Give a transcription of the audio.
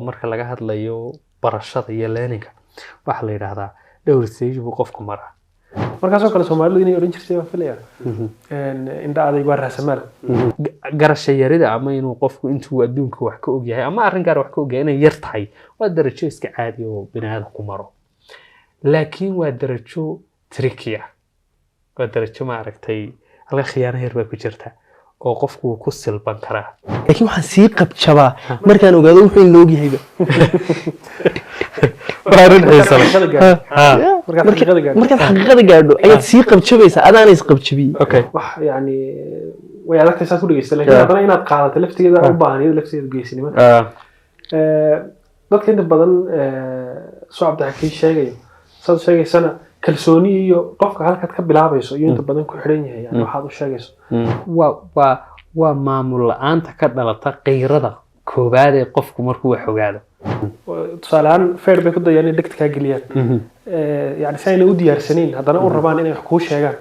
marka laga hadlayo barashada iyo learning waxa la yiraahdaa dhowr stage buu qofku maraa markaasoo kale Soomaalidu inay oran jirtay waa filayaan inta aday waa raasamaal garasho yarida ama inuu qofku intuu adduunka wax ka og yahay ama arrin gaar wax ka og yahay inay yar tahay waa darajo iska caadi oo binaadam ku maro laakiin waa darajo tricky ah waa darajo ma aragtay halka khiyaano yar baa ku jirta oo qofku ku silban karaa laakiin waxaan sii qabjabaa markaan ogaado wuxuu in loo yahayba markaad xaqiiqada gaadho ayaad sii qabjabaysaa adaana is qabjabiyey wax yani way adagtay saad ku dhegeysta laakiin haddana inaad qaadato laftigeeda u baahan iyada laftigeeda geesinimo dadka inta badan soo cabdixakiin sheegayo saad sheegaysana kalsooni iyo qofka halkaad ka bilaabayso iyo inta badan ku xidhan yahay yani waxaad u sheegayso waa maamul la'aanta ka dhalata qeyrada koobaad ee qofku markuu wax ogaado tusaale ahaan feer bay ku dayaan inay dhegta kaa geliyaan yani si ayna u diyaarsanayn haddana u rabaan inay wax kuu sheegaan